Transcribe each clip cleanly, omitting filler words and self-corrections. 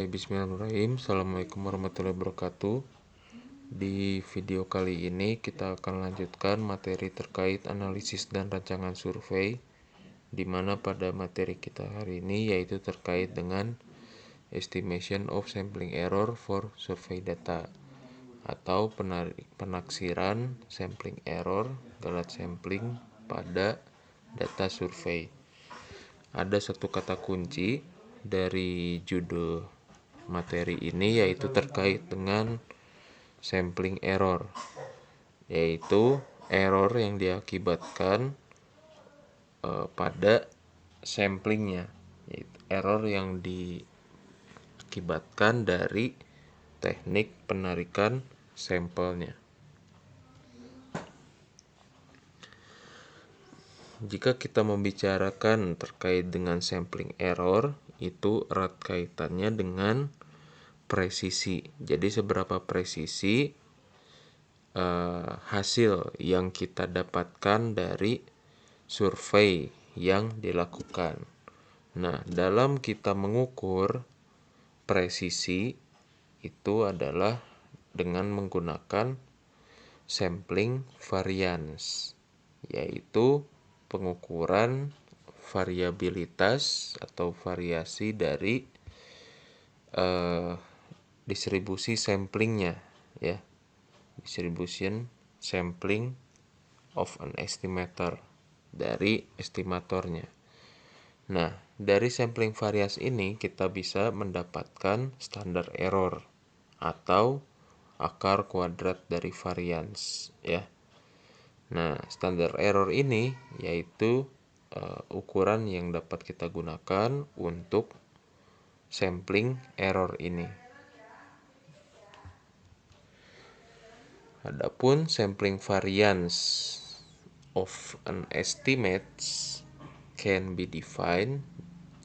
Bismillahirrahmanirrahim. Assalamualaikum warahmatullahi wabarakatuh. Di video kali ini kita akan lanjutkan materi terkait analisis dan rancangan survei, di mana pada materi kita hari ini yaitu terkait dengan estimation of sampling error for survey data atau penaksiran sampling error galat sampling pada data survei. Ada satu kata kunci dari judul materi ini yaitu terkait dengan sampling error, yaitu error yang diakibatkan pada samplingnya, yaitu error yang diakibatkan dari teknik penarikan sampelnya. Jika kita membicarakan terkait dengan sampling error, itu erat kaitannya dengan presisi. Jadi seberapa presisi hasil yang kita dapatkan dari survei yang dilakukan. Nah, dalam kita mengukur presisi itu adalah dengan menggunakan sampling variance, yaitu pengukuran variabilitas atau variasi dari distribusi samplingnya, ya, distribution sampling of an estimator, dari estimatornya. Nah, dari sampling variance ini kita bisa mendapatkan standar error atau akar kuadrat dari variance, ya. Nah, standar error ini yaitu ukuran yang dapat kita gunakan untuk sampling error ini. Adapun sampling variance of an estimate can be defined.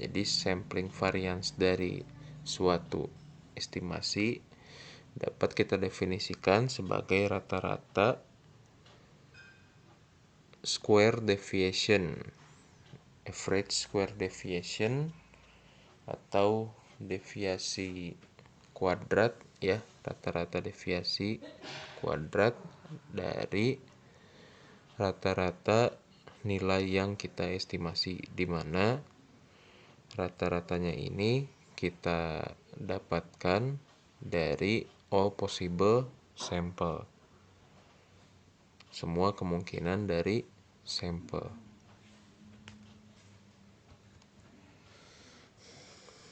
Jadi sampling variance dari suatu estimasi dapat kita definisikan sebagai rata-rata square deviation, average square deviation atau deviasi kuadrat, ya, rata-rata deviasi kuadrat dari rata-rata nilai yang kita estimasi, di mana rata-ratanya ini kita dapatkan dari all possible sample, semua kemungkinan dari sampel.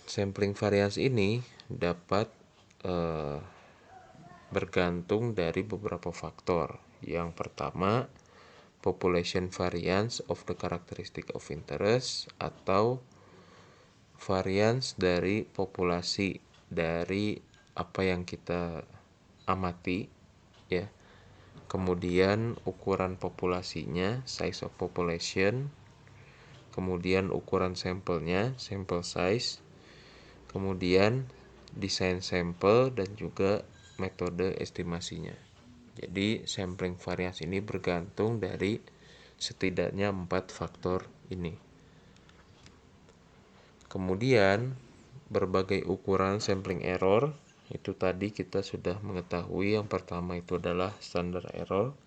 Sampling variance ini dapat bergantung dari beberapa faktor. Yang pertama, population variance of the characteristic of interest, atau variance dari populasi dari apa yang kita amati, ya. Kemudian ukuran populasinya, size of population. Kemudian ukuran sampelnya, sample size. Kemudian desain sampel dan juga metode estimasinya. Jadi sampling variance ini bergantung dari setidaknya 4 faktor ini. Kemudian berbagai ukuran sampling error itu tadi kita sudah mengetahui. Yang pertama itu adalah standar error,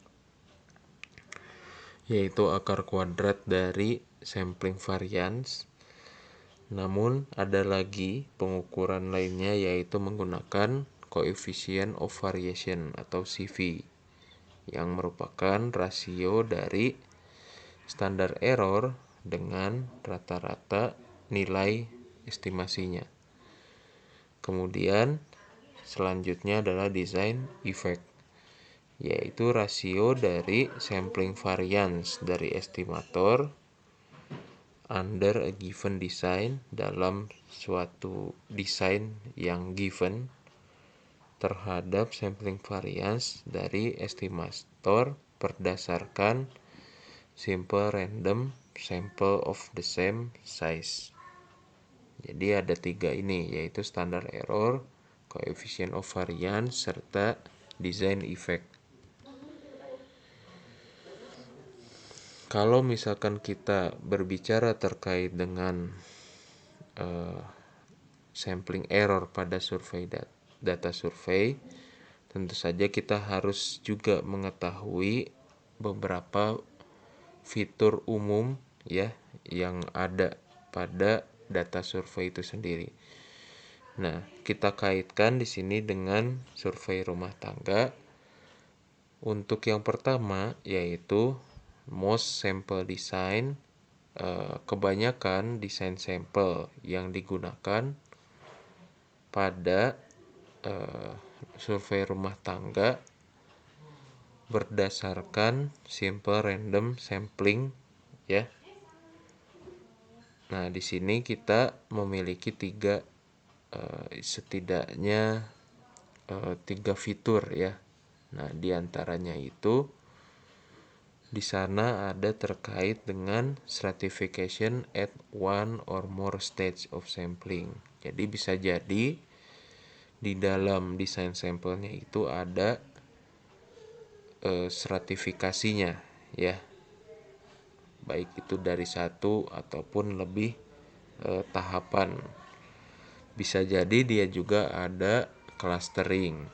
yaitu akar kuadrat dari sampling variance. Namun ada lagi pengukuran lainnya, yaitu menggunakan coefficient of variation atau CV, yang merupakan rasio dari standar error dengan rata-rata nilai estimasinya. Kemudian selanjutnya adalah design effect, yaitu rasio dari sampling variance dari estimator under a given design, dalam suatu desain yang given, terhadap sampling variance dari estimator berdasarkan simple random sample of the same size. Jadi ada 3 ini, yaitu standar error, coefficient of variance, serta design effect. Kalau misalkan kita berbicara terkait dengan sampling error pada data survei, tentu saja kita harus juga mengetahui beberapa fitur umum ya yang ada pada data survei itu sendiri. Nah, kita kaitkan di sini dengan survei rumah tangga. Untuk yang pertama yaitu most sample design. Kebanyakan desain sampel yang digunakan pada survei rumah tangga berdasarkan simple random sampling ya. Nah, di sini kita memiliki setidaknya tiga fitur ya. Nah, diantaranya itu di sana ada terkait dengan stratification at one or more stage of sampling. Jadi bisa jadi di dalam desain sampelnya itu ada stratifikasinya ya, baik itu dari satu ataupun lebih tahapan. Bisa jadi dia juga ada clustering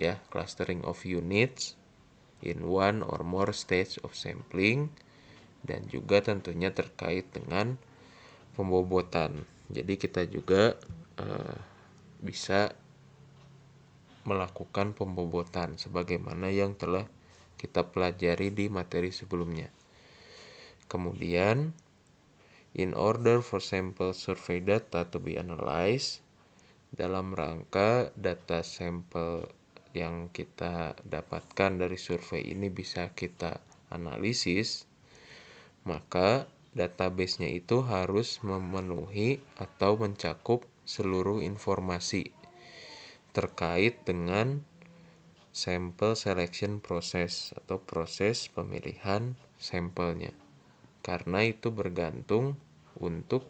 ya, clustering of units in one or more stage of sampling, dan juga tentunya terkait dengan pembobotan. Jadi kita juga bisa melakukan pembobotan sebagaimana yang telah kita pelajari di materi sebelumnya. Kemudian, in order for sample survey data to be analyzed, dalam rangka data sampel yang kita dapatkan dari survei ini bisa kita analisis, maka database-nya itu harus memenuhi atau mencakup seluruh informasi terkait dengan sample selection process atau proses pemilihan sampelnya. Karena itu bergantung untuk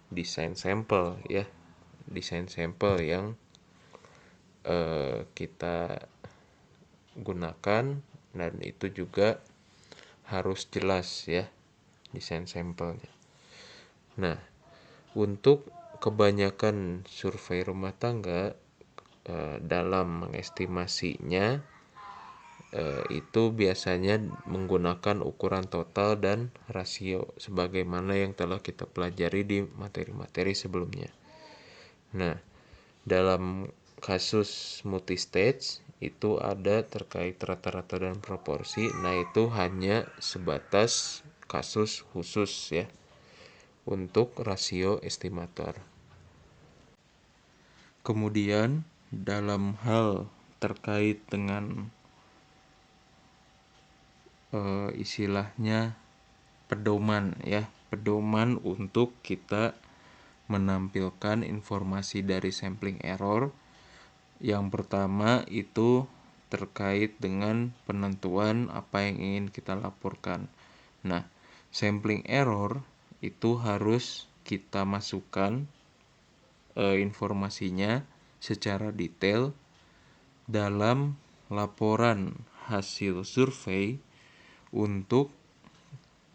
desain sampel ya, desain sampel yang kita gunakan, dan itu juga harus jelas ya desain sampelnya. Nah, untuk kebanyakan survei rumah tangga dalam mengestimasinya itu biasanya menggunakan ukuran total dan rasio sebagaimana yang telah kita pelajari di materi-materi sebelumnya. Nah, dalam kasus multistage itu ada terkait rata-rata dan proporsi. Nah, itu hanya sebatas kasus khusus ya untuk rasio estimator. Kemudian dalam hal terkait dengan istilahnya pedoman ya, pedoman untuk kita menampilkan informasi dari sampling error. Yang pertama itu terkait dengan penentuan apa yang ingin kita laporkan. Nah, sampling error itu harus kita masukkan informasinya secara detail dalam laporan hasil survei untuk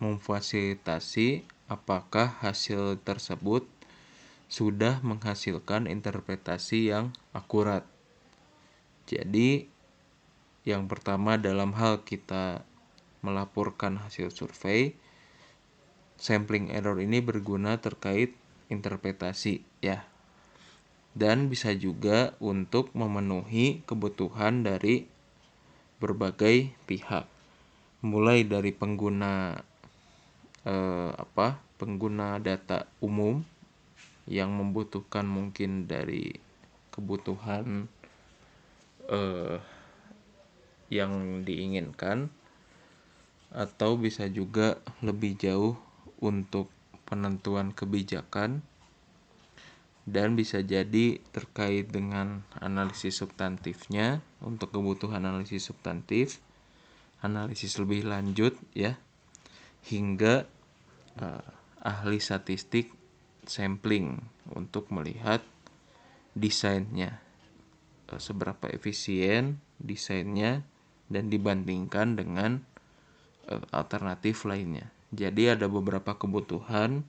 memfasilitasi apakah hasil tersebut sudah menghasilkan interpretasi yang akurat. Jadi, yang pertama dalam hal kita melaporkan hasil survei, sampling error ini berguna terkait interpretasi ya. Dan bisa juga untuk memenuhi kebutuhan dari berbagai pihak. Mulai dari pengguna pengguna data umum yang membutuhkan mungkin dari kebutuhan yang diinginkan, atau bisa juga lebih jauh untuk penentuan kebijakan, dan bisa jadi terkait dengan analisis substantifnya untuk kebutuhan analisis substantif, analisis lebih lanjut ya, hingga ahli statistik sampling untuk melihat desainnya, seberapa efisien desainnya dan dibandingkan dengan alternatif lainnya. Jadi ada beberapa kebutuhan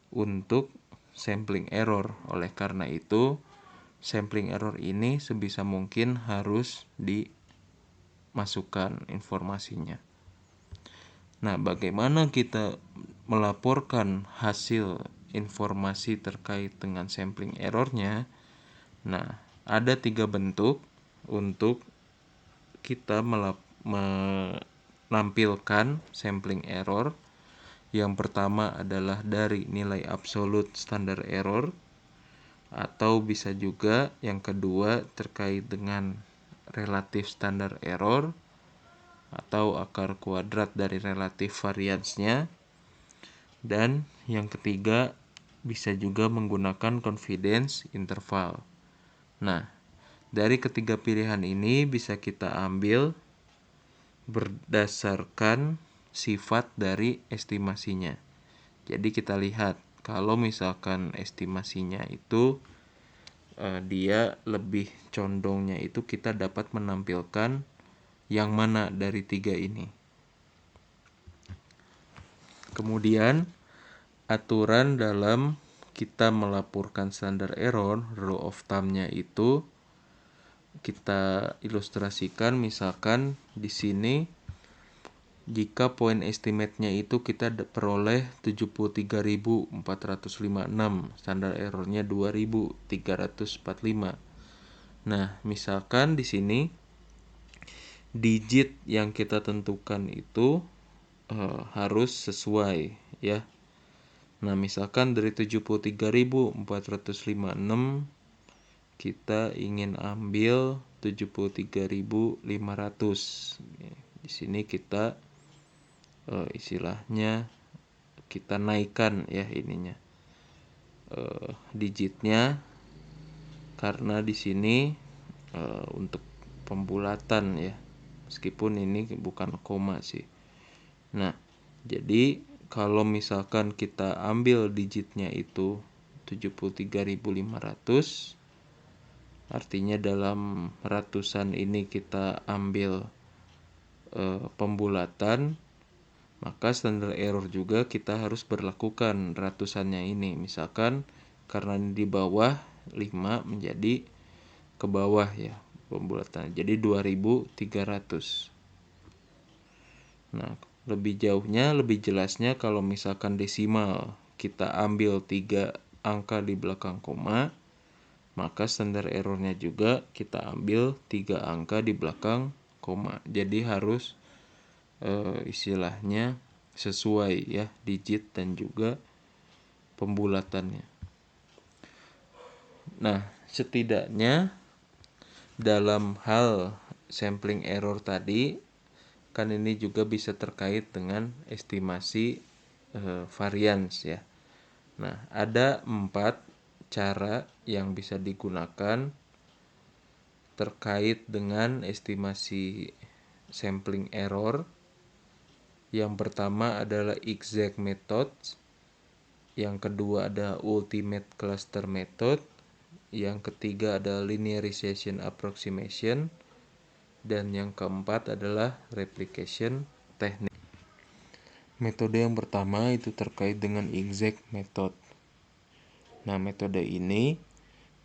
untuk sampling error. Oleh karena itu, sampling error ini sebisa mungkin harus dimasukkan informasinya. Nah, bagaimana kita melaporkan hasil informasi terkait dengan sampling errornya? Nah, ada 3 bentuk untuk kita menampilkan sampling error. Yang pertama adalah dari nilai absolut standar error, atau bisa juga yang kedua terkait dengan relatif standar error atau akar kuadrat dari relatif variansnya, dan yang ketiga bisa juga menggunakan confidence interval. Nah, dari ketiga pilihan ini bisa kita ambil berdasarkan sifat dari estimasinya. Jadi kita lihat kalau misalkan estimasinya itu dia lebih condongnya itu kita dapat menampilkan yang mana dari 3 ini. Kemudian aturan dalam kita melaporkan standar error, rule of thumb-nya itu kita ilustrasikan. Misalkan di sini jika poin estimate-nya itu kita peroleh 73.456, standar errornya 2.345. Nah, misalkan di sini digit yang kita tentukan itu harus sesuai ya. Nah, misalkan dari 73.456 kita ingin ambil 73.500. Di sini kita istilahnya kita naikkan ya ininya digitnya, karena di sini untuk pembulatan ya, meskipun ini bukan koma sih. Nah, jadi kalau misalkan kita ambil digitnya itu 73.500, artinya dalam ratusan ini kita ambil pembulatan, maka standar error juga kita harus berlakukan ratusannya ini. Misalkan karena ini di bawah 5 menjadi ke bawah ya pembulatan, jadi 2.300. Nah, lebih jauhnya, lebih jelasnya kalau misalkan desimal kita ambil 3 angka di belakang koma, maka standar errornya juga kita ambil 3 angka di belakang koma. Jadi harus istilahnya sesuai ya digit dan juga pembulatannya. Nah, setidaknya dalam hal sampling error tadi kan ini juga bisa terkait dengan estimasi varians ya. Nah, ada 4 cara yang bisa digunakan terkait dengan estimasi sampling error. Yang pertama adalah exact method, yang kedua ada ultimate cluster method, yang ketiga adalah linearization approximation, dan yang keempat adalah replication technique. Metode yang pertama itu terkait dengan exact method. Nah, metode ini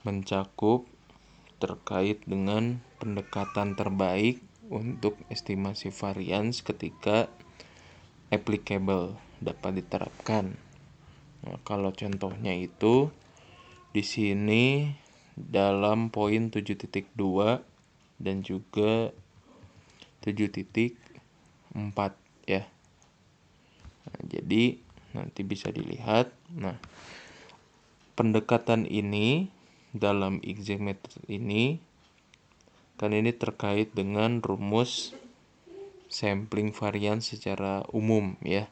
mencakup terkait dengan pendekatan terbaik untuk estimasi varians ketika applicable, dapat diterapkan. Nah, kalau contohnya itu di sini dalam poin 7.2 dan juga 7.4 ya. Nah, jadi nanti bisa dilihat. Nah, pendekatan ini dalam exact method ini kan ini terkait dengan rumus sampling varian secara umum ya.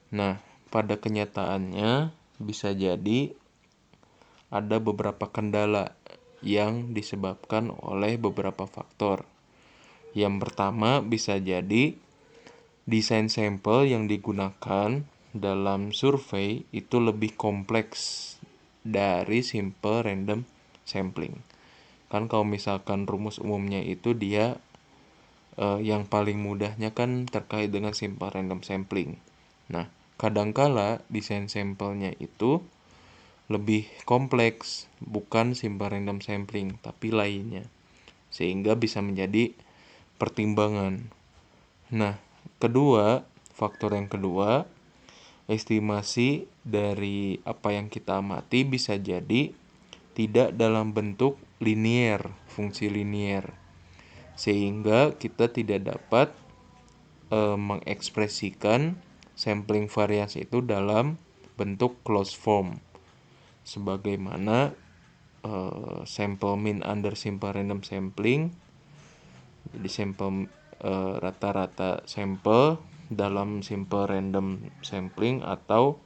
Nah, pada kenyataannya bisa jadi ada beberapa kendala yang disebabkan oleh beberapa faktor. Yang pertama bisa jadi desain sampel yang digunakan dalam survei itu lebih kompleks dari simple random sampling. Kan kalau misalkan rumus umumnya itu dia yang paling mudahnya kan terkait dengan simple random sampling. Nah, kadangkala desain sampelnya itu lebih kompleks, bukan simple random sampling, tapi lainnya. Sehingga bisa menjadi pertimbangan. Nah, faktor yang kedua, estimasi dari apa yang kita amati bisa jadi tidak dalam bentuk linier, fungsi linier. Sehingga kita tidak dapat mengekspresikan sampling varians itu dalam bentuk closed form. Sebagaimana sample mean under simple random sampling, jadi rata-rata sampel dalam simple random sampling atau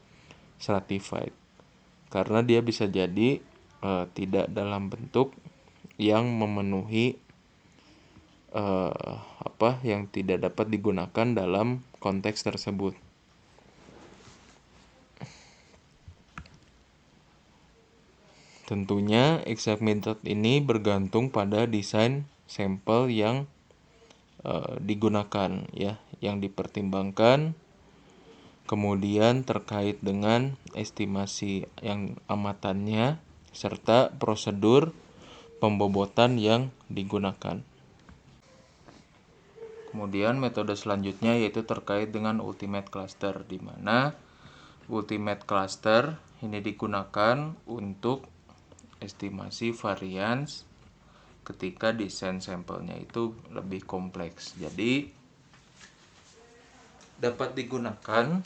stratified, karena dia bisa jadi tidak dalam bentuk yang memenuhi yang tidak dapat digunakan dalam konteks tersebut. Tentunya exact method ini bergantung pada desain sampel yang digunakan, ya, yang dipertimbangkan, kemudian terkait dengan estimasi yang amatannya serta prosedur pembobotan yang digunakan. Kemudian metode selanjutnya yaitu terkait dengan ultimate cluster, di mana ultimate cluster ini digunakan untuk estimasi varians ketika desain sampelnya itu lebih kompleks. Jadi dapat digunakan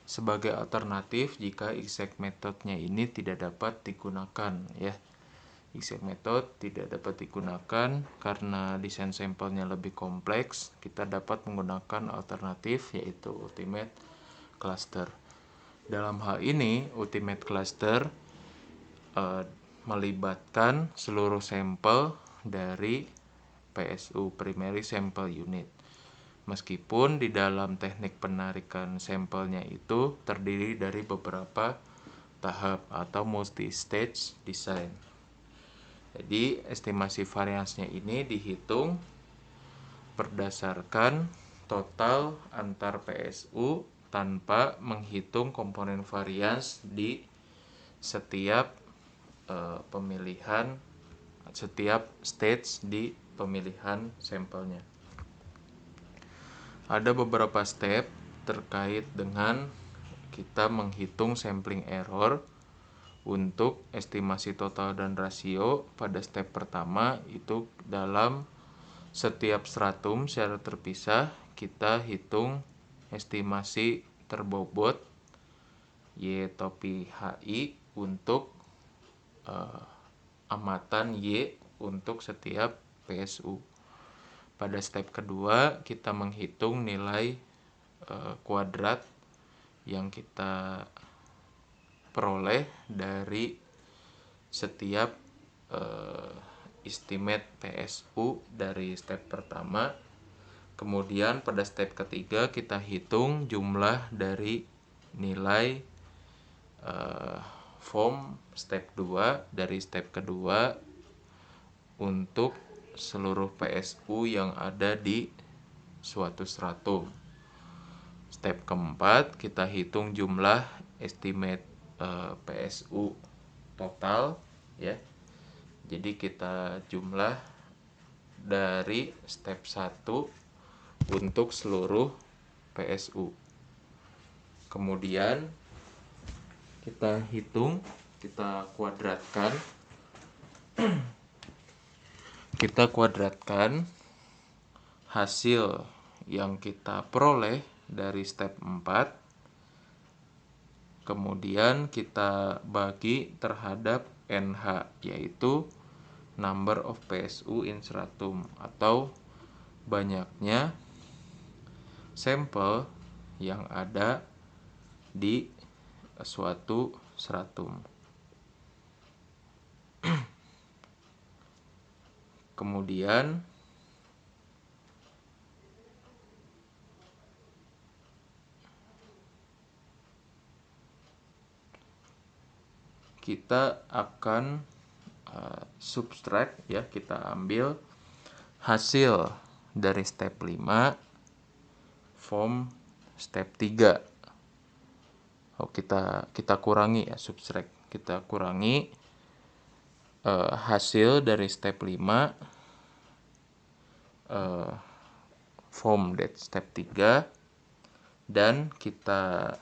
sebagai alternatif jika exact methodnya ini tidak dapat digunakan, ya. Exact method tidak dapat digunakan karena desain sampelnya lebih kompleks. Kita dapat menggunakan alternatif yaitu ultimate cluster. Dalam hal ini ultimate cluster melibatkan seluruh sampel dari PSU, primary sample unit. Meskipun di dalam teknik penarikan sampelnya itu terdiri dari beberapa tahap atau multi-stage design. Jadi estimasi variansnya ini dihitung berdasarkan total antar PSU tanpa menghitung komponen varians di setiap setiap stage di pemilihan sampelnya. Ada beberapa step terkait dengan kita menghitung sampling error untuk estimasi total dan rasio. Pada step pertama itu dalam setiap stratum secara terpisah kita hitung estimasi terbobot Y topi HI untuk amatan Y untuk setiap PSU. Pada step kedua kita menghitung nilai kuadrat yang kita peroleh dari setiap estimate PSU dari step pertama. Kemudian pada step ketiga kita hitung jumlah dari nilai form step 2 dari step kedua untuk seluruh PSU yang ada di suatu stratum. Step keempat kita hitung jumlah estimate PSU total, ya. Jadi kita jumlah dari step 1 untuk seluruh PSU. Kemudian kita hitung, kita kuadratkan hasil yang kita peroleh dari step 4. Kemudian kita bagi terhadap NH, yaitu number of PSU in stratum, atau banyaknya sampel yang ada di suatu stratum. Kemudian kita akan subtract, ya, kita ambil hasil dari step 5 form step 3. kita kurangi, ya, subtract. kita kurangi hasil dari step 5 form that step 3 dan kita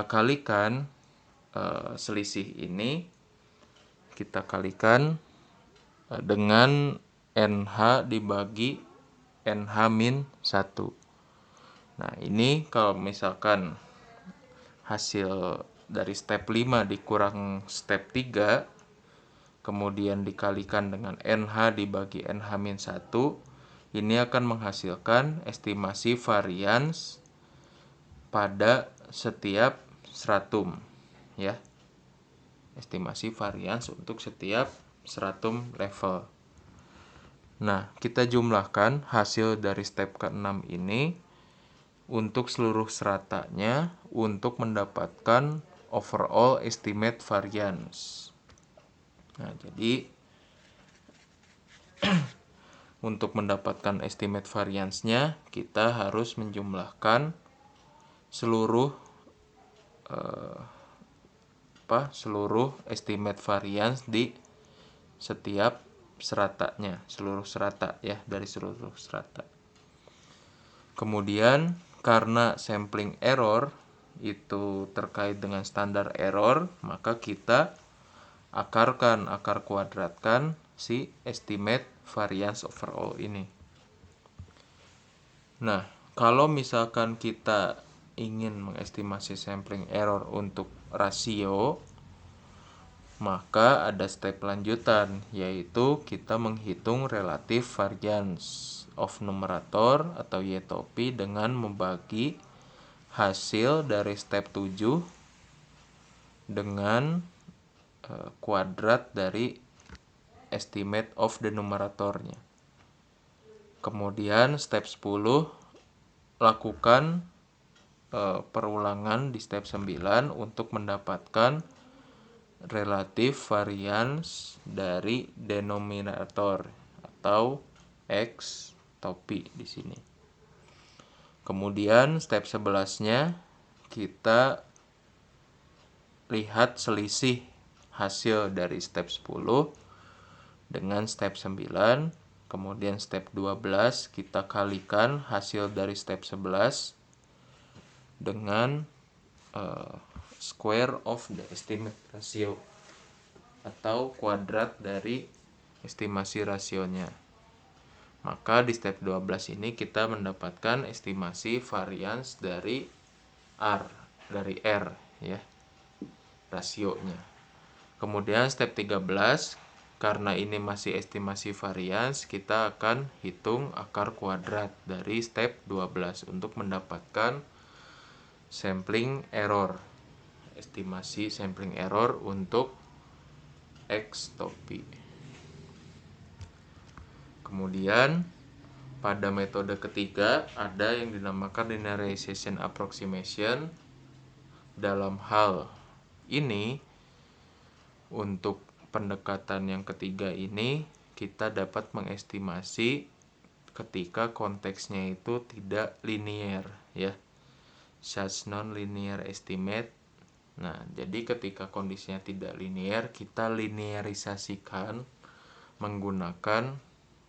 kalikan selisih ini, kita kalikan dengan NH dibagi NH-1. Nah, ini kalau misalkan hasil dari step 5 dikurang step 3, kemudian dikalikan dengan NH dibagi NH-1, ini akan menghasilkan estimasi varians pada setiap stratum, ya. Estimasi varians untuk setiap stratum level. Nah, kita jumlahkan hasil dari step ke-6 ini untuk seluruh stratanya untuk mendapatkan overall estimate variance. Nah, jadi untuk mendapatkan estimate variance-nya kita harus menjumlahkan seluruh seluruh estimate variance di setiap stratanya, seluruh strata ya, dari seluruh strata. Kemudian karena sampling error itu terkait dengan standar error, maka kita akar kuadratkan si estimate variance overall ini. Nah, kalau misalkan kita ingin mengestimasi sampling error untuk rasio, maka ada step lanjutan, yaitu kita menghitung relative variance of numerator atau YTOP dengan membagi hasil dari step 7 dengan kuadrat dari estimate of the numeratornya. Kemudian step 10 lakukan perulangan di step 9 untuk mendapatkan relative variance dari denominator atau X topi di sini. Kemudian step 11-nya kita lihat selisih hasil dari step 10 dengan step 9. Kemudian step 12 kita kalikan hasil dari step 11 dengan square of the estimate ratio atau kuadrat dari estimasi rasionya. Maka di step 12 ini kita mendapatkan estimasi variance dari R ya, rasionya. Kemudian step 13, karena ini masih estimasi variance, kita akan hitung akar kuadrat dari step 12 untuk mendapatkan sampling error. Estimasi sampling error untuk X topi. Kemudian pada metode ketiga ada yang dinamakan linearization approximation. Dalam hal ini, untuk pendekatan yang ketiga ini kita dapat mengestimasi ketika konteksnya itu tidak linear ya, such non-linear estimate. Nah, jadi ketika kondisinya tidak linear, kita linearisasikan menggunakan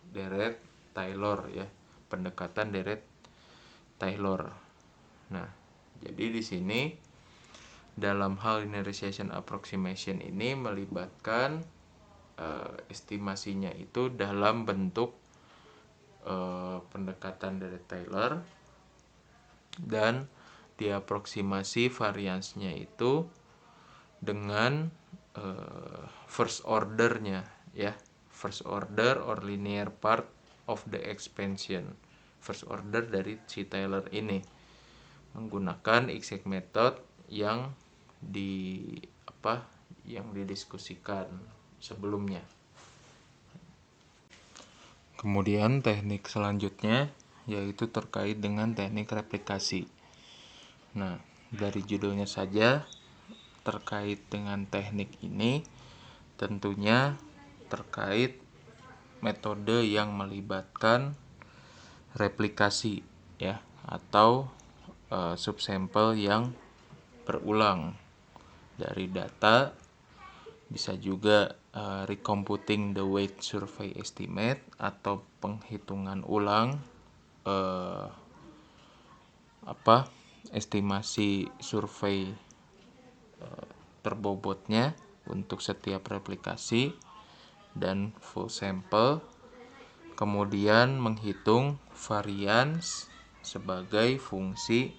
Deret-Taylor ya, pendekatan Deret-Taylor. Nah, jadi di sini dalam hal linearization approximation ini melibatkan estimasinya itu dalam bentuk pendekatan Deret-Taylor, dan diaproksimasi variance-nya itu dengan first order-nya ya, first order or linear part of the expansion, first order dari si Taylor ini menggunakan exact method yang didiskusikan sebelumnya. Kemudian teknik selanjutnya yaitu terkait dengan teknik replikasi. Nah, dari judulnya saja terkait dengan teknik ini tentunya terkait metode yang melibatkan replikasi ya, atau subsample yang berulang dari data, bisa juga recomputing the weight survey estimate atau penghitungan ulang estimasi survei terbobotnya untuk setiap replikasi dan full sampel. Kemudian menghitung variance sebagai fungsi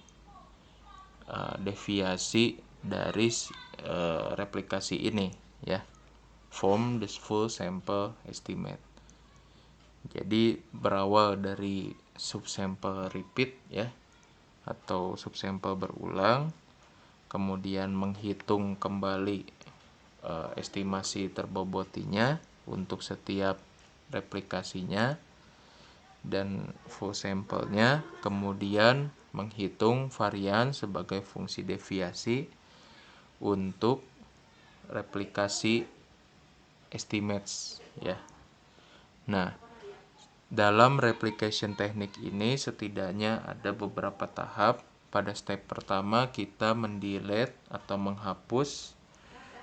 deviasi dari replikasi ini, ya, from the full sample estimate. Jadi berawal dari subsample repeat, ya, atau subsample berulang, kemudian menghitung kembali estimasi terbobotinya untuk setiap replikasinya dan full sampelnya, kemudian menghitung varian sebagai fungsi deviasi untuk replikasi estimates, ya. Nah, dalam replication teknik ini setidaknya ada beberapa tahap. Pada step pertama kita mendelete atau menghapus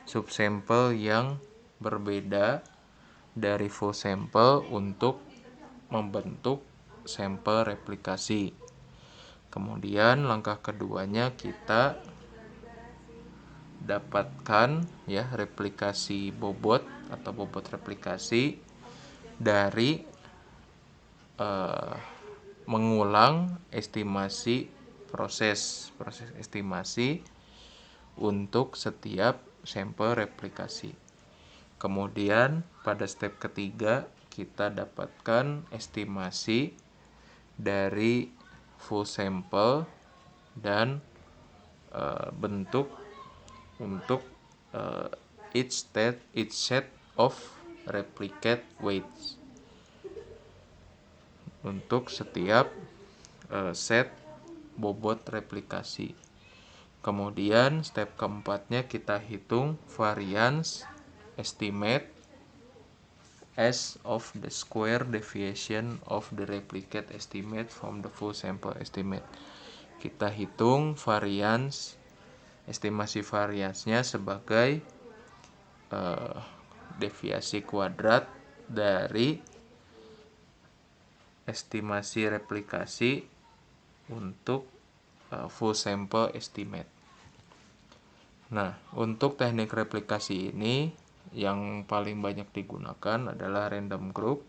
subsample yang berbeda dari full sample untuk membentuk sampel replikasi. Kemudian langkah keduanya kita dapatkan, ya, replikasi bobot atau bobot replikasi dari mengulang estimasi proses estimasi untuk setiap sampel replikasi. Kemudian pada step ketiga kita dapatkan estimasi dari full sample dan bentuk untuk each set of replicate weights untuk setiap set bobot replikasi. Kemudian step keempatnya kita hitung variance estimate as of the square deviation of the replicate estimate from the full sample estimate. Kita hitung variance, estimasi variansnya sebagai deviasi kuadrat dari estimasi replikasi untuk full sample estimate. Nah, untuk teknik replikasi ini yang paling banyak digunakan adalah random group,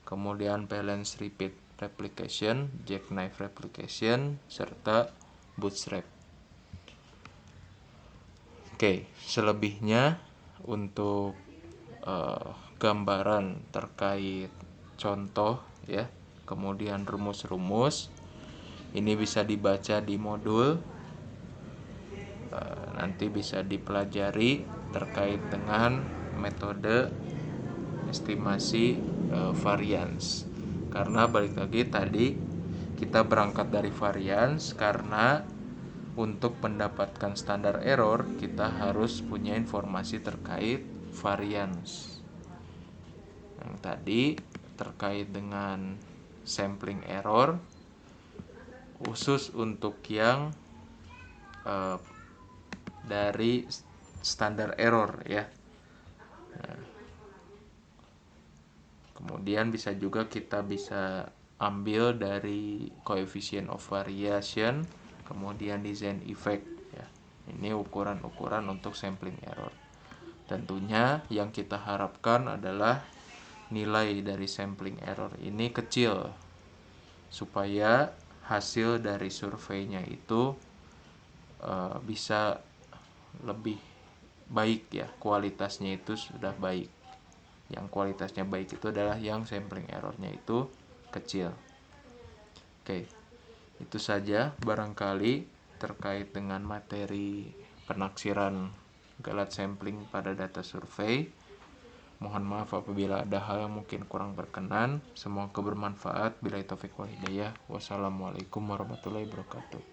kemudian balance repeat replication, jackknife replication, serta bootstrap. Oke, selebihnya untuk gambaran terkait contoh, ya, kemudian rumus-rumus ini bisa dibaca di modul, nanti bisa dipelajari terkait dengan metode estimasi variance. Karena balik lagi tadi kita berangkat dari variance karena untuk mendapatkan standar error kita harus punya informasi terkait variance. Yang tadi terkait dengan sampling error khusus untuk yang dari standar error, ya. Nah, kemudian bisa juga kita bisa ambil dari coefficient of variation, kemudian design effect, ya. Ini ukuran-ukuran untuk sampling error. Tentunya yang kita harapkan adalah nilai dari sampling error ini kecil supaya hasil dari surveinya itu bisa lebih baik, ya, kualitasnya itu sudah baik. Yang kualitasnya baik itu adalah yang sampling errornya itu kecil. Oke, itu saja barangkali terkait dengan materi penaksiran galat sampling pada data survei. Mohon maaf apabila ada hal yang mungkin kurang berkenan. Semoga bermanfaat. Billahi taufiq wal hidayah. Wassalamualaikum warahmatullahi wabarakatuh.